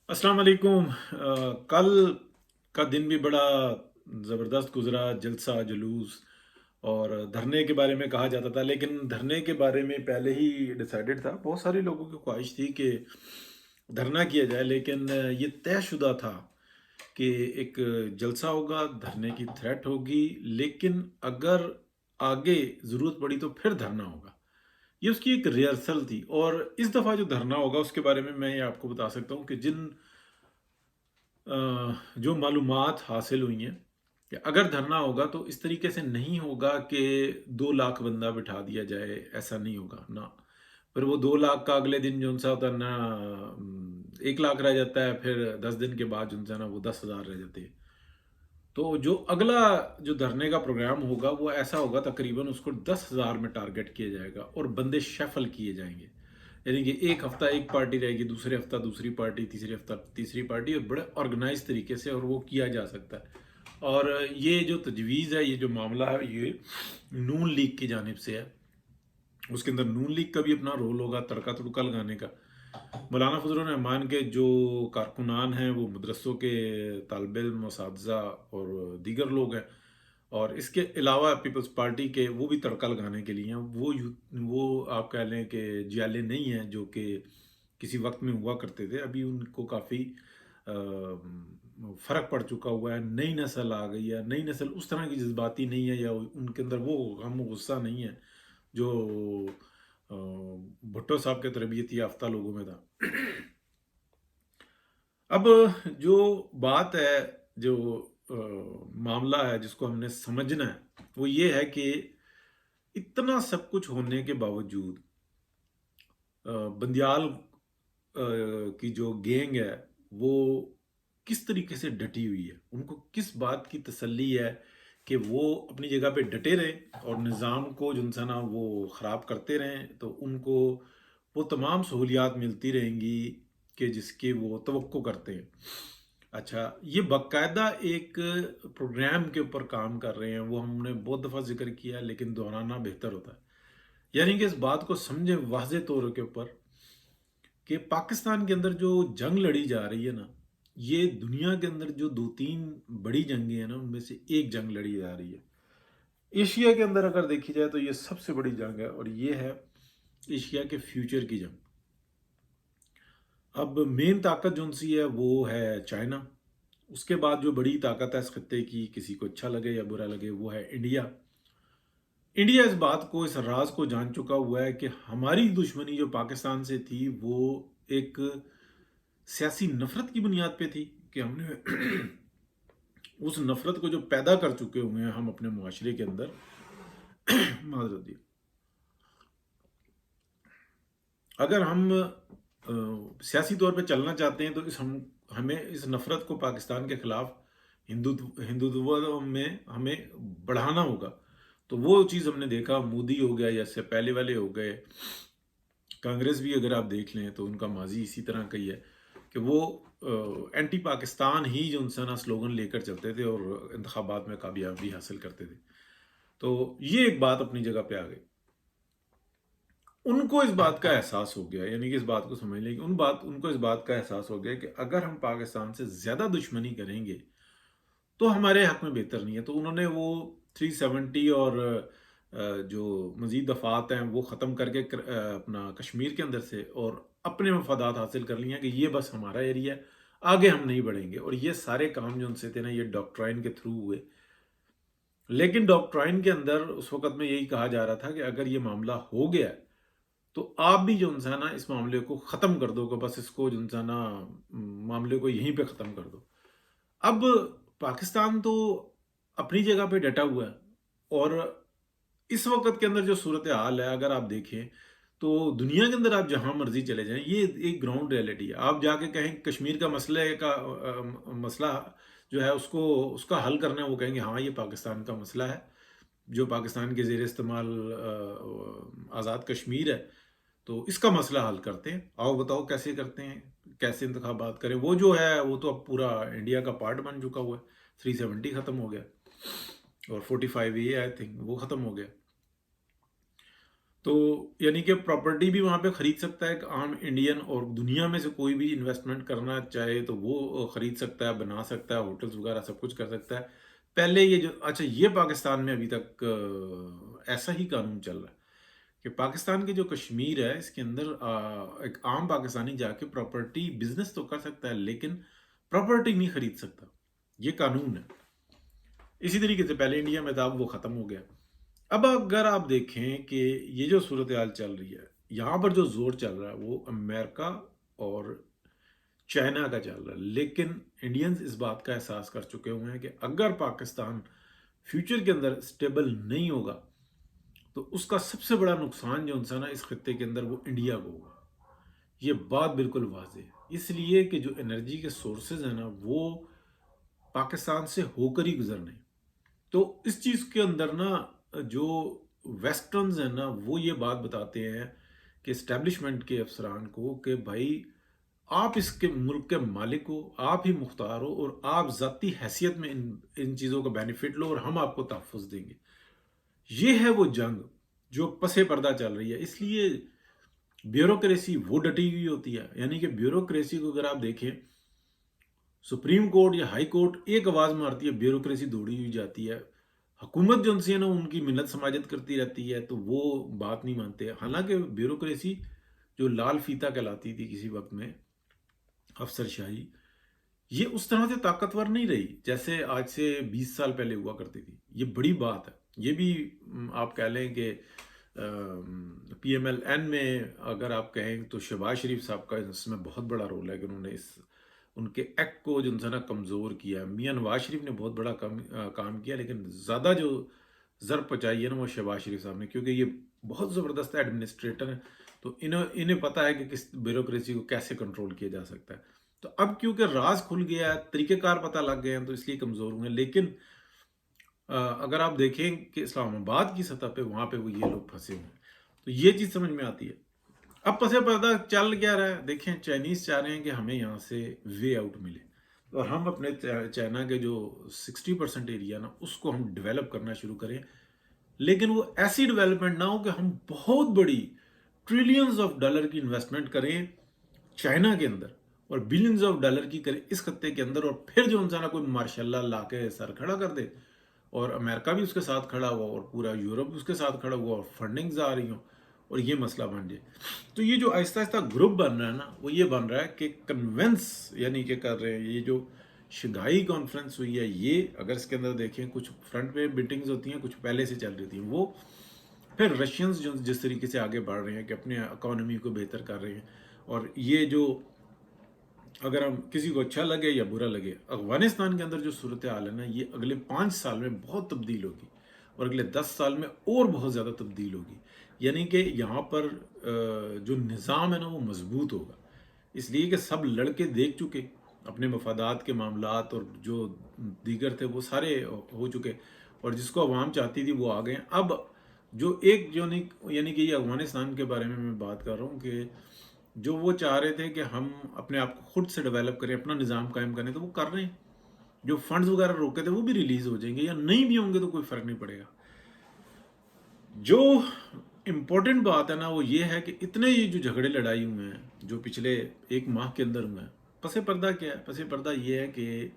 अस्सलाम वालेकुम। कल का दिन भी बड़ा ज़बरदस्त गुज़रा, जलसा जुलूस और धरने के बारे में कहा जाता था, लेकिन धरने के बारे में पहले ही डिसाइडेड था। बहुत सारे लोगों की ख्वाहिश थी कि धरना किया जाए, लेकिन ये तयशुदा था कि एक जलसा होगा, धरने की थ्रेट होगी, लेकिन अगर आगे ज़रूरत पड़ी तो फिर धरना होगा। ये उसकी एक रिहर्सल थी और इस दफ़ा जो धरना होगा उसके बारे में मैं ये आपको बता सकता हूँ कि जो मालूमात हासिल हुई हैं कि अगर धरना होगा तो इस तरीके से नहीं होगा कि 2 लाख बंदा बिठा दिया जाए, ऐसा नहीं होगा ना। फिर वो 2 लाख का अगले दिन जो सा होता है ना, 1 लाख रह जाता है, फिर 10 दिन के बाद जो सा ना वो 10,000 रह जाते हैं। तो जो अगला जो धरने का प्रोग्राम होगा वो ऐसा होगा, तकरीबन उसको 10,000 में टारगेट किया जाएगा और बंदे शफल किए जाएंगे। यानी कि एक हफ्ता एक पार्टी रहेगी, दूसरे हफ्ता दूसरी पार्टी, तीसरे हफ्ता तीसरी पार्टी, और बड़े ऑर्गेनाइज तरीके से और वो किया जा सकता है। और ये जो तजवीज़ है, ये जो मामला है, ये नून लीग की जानिब से है। उसके अंदर नून लीग का भी अपना रोल होगा, तड़का तुड़का लगाने का। मौलाना फजल रहमान के जो कारकुनान हैं वो मदरसों के तालब इल्म, असातिज़ा और दीगर लोग हैं, और इसके अलावा पीपल्स पार्टी के वो भी तड़का लगाने के लिए हैं। वो आप कह लें कि जियाले नहीं हैं जो कि किसी वक्त में हुआ करते थे। अभी उनको काफ़ी फ़र्क पड़ चुका हुआ है, नई नस्ल आ गई है। नई नस्ल उस तरह की जज्बाती नहीं है, या उनके अंदर वो गम गुस्सा नहीं है जो भुट्टो साहब के तरबियत याफ्ता लोगों में था। अब जो बात है, जो मामला है जिसको हमने समझना है, वो ये है कि इतना सब कुछ होने के बावजूद बंदियाल की जो गैंग है वो किस तरीके से डटी हुई है। उनको किस बात की तसल्ली है कि वो अपनी जगह पे डटे रहें और निज़ाम को जो है ना वो ख़राब करते रहें, तो उनको वो तमाम सहूलियात मिलती रहेंगी कि जिसकी वो तवक्को करते हैं। अच्छा, ये बाकायदा एक प्रोग्राम के ऊपर काम कर रहे हैं, वो हमने बहुत दफ़ा जिक्र किया है, लेकिन दोहराना बेहतर होता है। यानी कि इस बात को समझे वाज़े तौर के ऊपर कि पाकिस्तान के अंदर जो जंग लड़ी जा रही है ना, ये दुनिया के अंदर जो 2-3 बड़ी जंगें हैं ना, उनमें से एक जंग लड़ी जा रही है। एशिया के अंदर अगर देखी जाए तो ये सबसे बड़ी जंग है, और ये है एशिया के फ्यूचर की जंग। अब मेन ताकत जो सी है वो है चाइना। उसके बाद जो बड़ी ताकत है इस खत्ते की, किसी को अच्छा लगे या बुरा लगे, वो है इंडिया। इंडिया इस बात को, इस राज को जान चुका हुआ है कि हमारी दुश्मनी जो पाकिस्तान से थी वो एक सियासी नफरत की बुनियाद पे थी, कि हमने उस नफरत को जो पैदा कर चुके हुए हैं हम अपने मुआशरे के अंदर। माजरत दी, अगर हम सियासी तौर पे चलना चाहते हैं तो हमें इस नफरत को पाकिस्तान के खिलाफ हिंदुत्व में हमें बढ़ाना होगा। तो वो चीज़ हमने देखा, मोदी हो गया या इससे पहले वाले हो गए, कांग्रेस भी अगर आप देख लें तो उनका माजी इसी तरह का ही है कि वो एंटी पाकिस्तान ही जो उनसे ना स्लोगन लेकर चलते थे और इंतखाबात में कामयाबी हासिल करते थे। तो ये एक बात अपनी जगह पे आ गई। उनको इस बात का एहसास हो गया, यानी कि इस बात को समझ लें कि उनको इस बात का एहसास हो गया कि अगर हम पाकिस्तान से ज़्यादा दुश्मनी करेंगे तो हमारे हक में बेहतर नहीं है। तो उन्होंने वो 370 और जो मजीद दफ़ात हैं वो ख़त्म करके अपना कश्मीर के अंदर से और अपने मफादात हासिल कर लिए हैं कि ये बस हमारा एरिया है, आगे हम नहीं बढ़ेंगे। और ये सारे काम जो उनसे थे ना, ये डॉक्ट्राइन के थ्रू हुए। लेकिन डॉक्ट्राइन के अंदर उस वक़्त में यही कहा जा रहा था कि अगर ये मामला हो गया है, तो आप भी जो है ना इस मामले को ख़त्म कर दो, कि बस इसको जो है ना मामले को यहीं पे ख़त्म कर दो। अब पाकिस्तान तो अपनी जगह पे डटा हुआ है, और इस वक्त के अंदर जो सूरत हाल है अगर आप देखें तो दुनिया के अंदर आप जहां मर्जी चले जाएं, ये एक ग्राउंड रियलिटी है। आप जाके कहें कश्मीर का मसला जो है उसको उसका हल करना है, वो कहेंगे हाँ ये पाकिस्तान का मसला है, जो पाकिस्तान के जेर इस्तेमाल आज़ाद कश्मीर है, तो इसका मसला हल करते हैं। आओ बताओ कैसे करते हैं, कैसे इंतखाबात करें। वो जो है वो तो अब पूरा इंडिया का पार्ट बन चुका हुआ है। 370 ख़त्म हो गया और 45A आई थिंक वो ख़त्म हो गया। तो यानी कि प्रॉपर्टी भी वहाँ पे खरीद सकता है एक आम इंडियन, और दुनिया में से कोई भी इन्वेस्टमेंट करना चाहे तो वो खरीद सकता है, बना सकता है, होटल्स वगैरह सब कुछ कर सकता है। पहले ये जो अच्छा ये पाकिस्तान में अभी तक ऐसा ही कानून चल रहा है कि पाकिस्तान के जो कश्मीर है इसके अंदर एक आम पाकिस्तानी जाके प्रॉपर्टी बिजनेस तो कर सकता है लेकिन प्रॉपर्टी नहीं खरीद सकता। ये कानून है। इसी तरीके से पहले इंडिया में था, अब वो ख़त्म हो गया। अब अगर आप देखें कि ये जो सूरत हाल चल रही है, यहाँ पर जो जोर चल रहा है वो अमेरिका और चाइना का चल रहा है, लेकिन इंडियंस इस बात का एहसास कर चुके हुए हैं कि अगर पाकिस्तान फ्यूचर के अंदर स्टेबल नहीं होगा तो उसका सबसे बड़ा नुकसान जो इंसान है इस खत्ते के अंदर वो इंडिया को होगा। ये बात बिल्कुल वाज़ेह है, इसलिए कि जो एनर्जी के सोर्सेज हैं ना वो पाकिस्तान से होकर ही गुजरने। तो इस चीज़ के अंदर ना जो वेस्टर्न्स हैं ना वो ये बात बताते हैं कि इस्टेब्लिशमेंट के अफसरान को कि भाई आप इसके मुल्क के मालिक हो, आप ही मुख्तार हो और आप ज़ाती हैसियत में इन इन चीज़ों का बेनिफिट लो और हम आपको तहफ़्फ़ुज़ देंगे। ये है वो जंग जो पसे पर्दा चल रही है। इसलिए ब्यूरोक्रेसी वो डटी हुई होती है, यानी कि ब्यूरोक्रेसी को अगर आप देखें, सुप्रीम कोर्ट या हाई कोर्ट एक आवाज़ मारती है, ब्यूरोक्रेसी दौड़ी हुई जाती है। हुकूमत जो उनसे है ना उनकी मिन्नत समाजत करती रहती है तो वो बात नहीं मानते। हालांकि ब्यूरोक्रेसी जो लाल फीता कहलाती थी किसी वक्त में, अफसरशाही, ये उस तरह से ताकतवर नहीं रही जैसे आज से 20 साल पहले हुआ करती थी। ये बड़ी बात है। ये भी आप कह लें कि PMLN में अगर आप कहें तो शहबाज शरीफ साहब का इसमें बहुत बड़ा रोल है कि उन्होंने इस उनके एक्ट को जो है ना कमज़ोर किया। मियाँ नवाज शरीफ ने बहुत बड़ा काम किया, लेकिन ज़्यादा जो ज़र पहुँचाई है ना वो शहबाज शरीफ साहब ने, क्योंकि ये बहुत ज़बरदस्त एडमिनिस्ट्रेटर हैं। तो इन्हें पता है कि किस ब्यूरोक्रेसी को कैसे कंट्रोल किया जा सकता है। तो अब क्योंकि राज खुल गया है, तरीक़ेकार पता लग गए हैं, तो इसलिए कमज़ोर हुए हैं। लेकिन अगर आप देखें कि इस्लामाबाद की सतह पे वहाँ पे वो ये लोग फंसे हुए हैं, तो ये चीज़ समझ में आती है। अब पसे पर्दा चल क्या रहा है, देखें चाइनीज़ चाह रहे हैं कि हमें यहाँ से वे आउट मिले और हम अपने चाइना के जो 60% एरिया ना उसको हम डेवलप करना शुरू करें, लेकिन वो ऐसी डेवलपमेंट ना हो कि हम बहुत बड़ी ट्रिलियंस ऑफ डॉलर की इन्वेस्टमेंट करें चाइना के अंदर और बिलियंस ऑफ डॉलर की करें इस खत्ते के अंदर, और फिर जो इंसान कोई मार्शल्लाह ला के सर खड़ा कर दे और अमेरिका भी उसके साथ खड़ा हुआ और पूरा यूरोप भी उसके साथ खड़ा हुआ और फंडिंग्स आ रही हो और ये मसला बन जाए। तो ये जो आहिस्ता आहिस्ता ग्रुप बन रहा है ना वो ये बन रहा है कि कन्वेंस यानी कि कर रहे हैं। ये जो शंघाई कॉन्फ्रेंस हुई है, ये अगर इसके अंदर देखें कुछ फ्रंट पे मीटिंग्स होती हैं, कुछ पहले से चल रही थी। वो फिर रशियंस जो जिस तरीके से आगे बढ़ रहे हैं कि अपने इकोनॉमी को बेहतर कर रहे हैं, और ये जो अगर हम किसी को अच्छा लगे या बुरा लगे, अफगानिस्तान के अंदर जो सूरत हाल है ना ये अगले 5 साल में बहुत तब्दील होगी और अगले 10 साल में और बहुत ज़्यादा तब्दील होगी। यानी कि यहाँ पर जो निज़ाम है ना वो मजबूत होगा, इसलिए कि सब लड़के देख चुके अपने मफादात के मामलात और जो दीगर थे वो सारे हो चुके, और जिसको अवाम चाहती थी वो आ गए। अब जो एक जो नहीं यानी कि ये अफगानिस्तान के बारे में मैं बात कर रहा हूँ कि जो वो चाह रहे थे कि हम अपने आप को खुद से डेवलप करें, अपना निज़ाम कायम करें, तो वो कर रहे हैं। जो फंड्स वगैरह रोके थे वो भी रिलीज हो जाएंगे, या नहीं भी होंगे तो कोई फ़र्क नहीं पड़ेगा। जो इम्पोर्टेंट बात है ना वो ये है कि इतने ये जो झगड़े लड़ाई हुए हैं जो पिछले 1 माह के अंदर हुए हैं, पसे पर्दा क्या है? पसे पर्दा ये है कि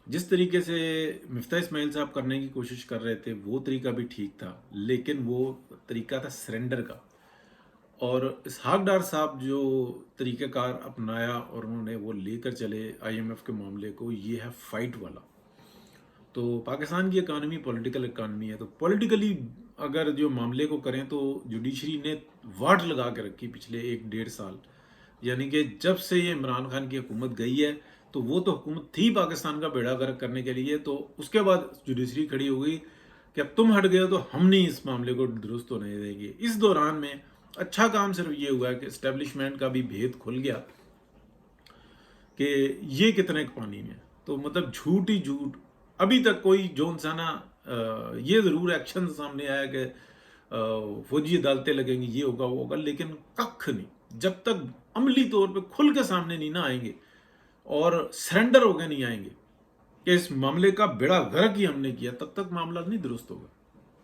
जिस तरीके से मिफ्ता इस्माइल साहब करने की कोशिश कर रहे थे वो तरीका भी ठीक था, लेकिन वो तरीका था सरेंडर का। और इसहाक डार साहब जो तरीक़ाकार अपनाया और उन्होंने वो लेकर चले IMF के मामले को, ये है फाइट वाला। तो पाकिस्तान की इकानमी पॉलिटिकल इकानमी है, तो पॉलिटिकली अगर जो मामले को करें तो जुडिशरी ने वाट लगा के रखी पिछले 1-1.5 साल। यानी कि जब से ये इमरान खान की हुकूमत गई है तो वो तो हुकूमत थी पाकिस्तान का बेड़ा गर्क करने के लिए, तो उसके बाद जुडिशरी खड़ी हो गई कि अब तुम हट गए हो तो हम नहीं इस मामले को दुरुस्त होने देंगे। इस दौरान में अच्छा काम सिर्फ ये हुआ है कि इस्टेब्लिशमेंट का भी भेद खुल गया कि ये कितने पानी में, तो मतलब झूठ ही झूठ। अभी तक कोई जो इंसाना ये ज़रूर एक्शन सामने आया कि फौजी अदालतें लगेंगी, ये होगा वो होगा, लेकिन कख नहीं। जब तक अमली तौर पे खुल के सामने नहीं ना आएंगे और सरेंडर होके नहीं आएंगे कि इस मामले का बेड़ा गर्क ही हमने किया, तब तक मामला नहीं दुरुस्त होगा।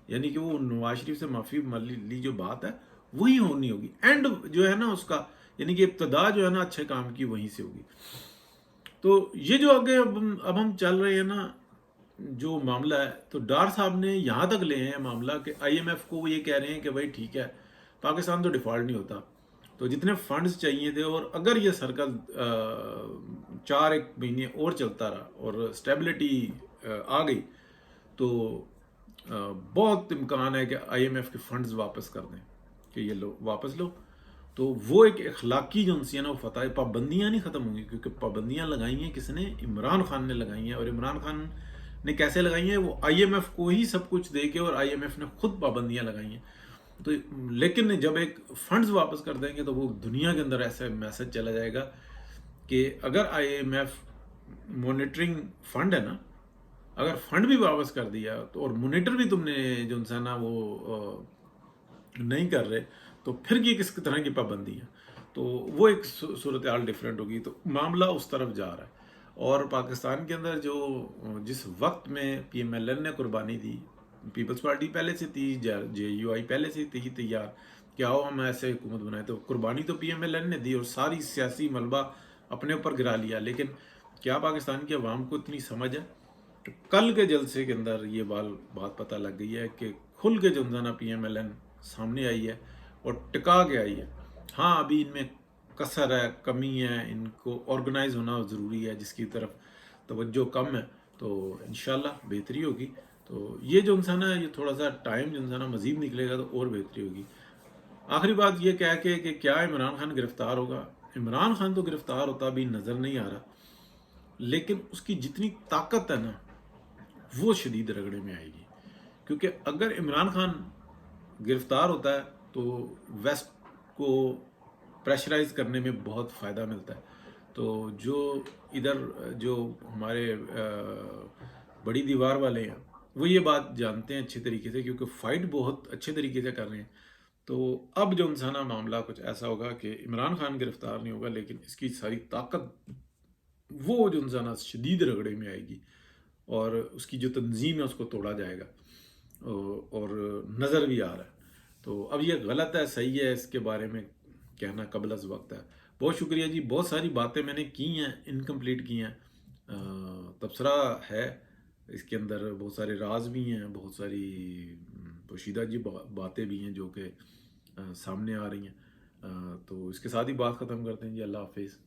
یعنی کہ وہ نواز شریف سے معافی لی جو بات ہے وہی ہونی ہوگی، اینڈ جو ہے نا اس کا، یعنی کہ ابتدا جو ہے نا اچھے کام کی وہیں سے ہوگی۔ تو یہ جو آگے اب ہم چل رہے ہیں نا جو معاملہ ہے، تو ڈار صاحب نے یہاں تک لے ہیں معاملہ کہ آئی ایم ایف کو وہ یہ کہہ رہے ہیں کہ بھائی ٹھیک ہے پاکستان تو ڈیفالٹ نہیں ہوتا، تو جتنے فنڈز چاہیے تھے، اور اگر یہ سرکل 4 ایک مہینے اور چلتا رہا اور اسٹیبلٹی آ گئی تو بہت امکان ہے کہ آئی ایم ایف کے فنڈز واپس کر دیں، کہ یہ لو واپس لو۔ تو وہ ایک اخلاقی جو ہے نا وہ فتح، پابندیاں نہیں ختم ہوں گی، کیونکہ پابندیاں لگائی ہیں کس نے؟ عمران خان نے لگائی ہیں، اور عمران خان نے کیسے لگائی ہیں؟ وہ آئی ایم ایف کو ہی سب کچھ دے کے، اور آئی ایم ایف نے خود پابندیاں لگائی ہیں۔ تو لیکن جب ایک فنڈز واپس کر دیں گے تو وہ دنیا کے اندر ایسا میسج چلا جائے گا کہ اگر I M F monitoring fund ہے نا، اگر فنڈ بھی واپس کر دیا تو اور مانیٹر بھی تم نے جو انسان نا وہ نہیں کر رہے، تو پھر یہ کس طرح کی پابندی ہے؟ تو وہ ایک صورتحال ڈیفرنٹ ہوگی۔ تو معاملہ اس طرف جا رہا ہے، اور پاکستان کے اندر جو جس وقت میں پی ایم ایل این نے قربانی دی، پیپلز پارٹی پہلے سے تھی، جے یو آئی پہلے سے تھی تیار کہ آؤ ہم ایسے حکومت بنائیں، تو قربانی تو پی ایم ایل این نے دی اور ساری سیاسی ملبہ اپنے اوپر گرا لیا، لیکن کیا پاکستان کی عوام کو اتنی سمجھ ہے؟ تو کل کے جلسے کے اندر یہ بات پتہ لگ گئی ہے کہ کھل کے جو نا پی ایم ایل این سامنے آئی ہے اور ٹکا کے آئی ہے۔ ہاں ابھی ان میں کثر ہے، کمی ہے، ان کو آرگنائز ہونا ضروری ہے، جس کی طرف توجہ کم ہے، تو انشاءاللہ بہتری ہوگی۔ تو یہ جو انسان ہے، یہ تھوڑا سا ٹائم جو انسان مزید نکلے گا تو اور بہتری ہوگی۔ آخری بات یہ کہہ کے کہ کیا عمران خان گرفتار ہوگا؟ عمران خان تو گرفتار ہوتا بھی نظر نہیں آ رہا، لیکن اس کی جتنی طاقت ہے نا وہ شدید رگڑے میں آئے گی، کیونکہ اگر عمران خان گرفتار ہوتا ہے تو ویسٹ کو پریشرائز کرنے میں بہت فائدہ ملتا ہے۔ تو جو ادھر جو ہمارے بڑی دیوار والے ہیں وہ یہ بات جانتے ہیں اچھے طریقے سے، کیونکہ فائٹ بہت اچھے طریقے سے کر رہے ہیں۔ تو اب جو انسانہ معاملہ کچھ ایسا ہوگا کہ عمران خان گرفتار نہیں ہوگا، لیکن اس کی ساری طاقت وہ جو انسانہ شدید رگڑے میں آئے گی، اور اس کی جو تنظیم ہے اس کو توڑا جائے گا، اور نظر بھی آ رہا ہے۔ تو اب یہ غلط ہے صحیح ہے اس کے بارے میں کہنا قبل از وقت ہے۔ بہت شکریہ جی، بہت ساری باتیں میں نے کی ہیں، انکمپلیٹ کی ہیں، تبصرہ ہے اس کے اندر، بہت سارے راز بھی ہیں، بہت ساری پوشیدہ جی باتیں بھی ہیں جو کہ سامنے آ رہی ہیں۔ تو اس کے ساتھ ہی بات ختم کرتے ہیں جی، اللہ حافظ۔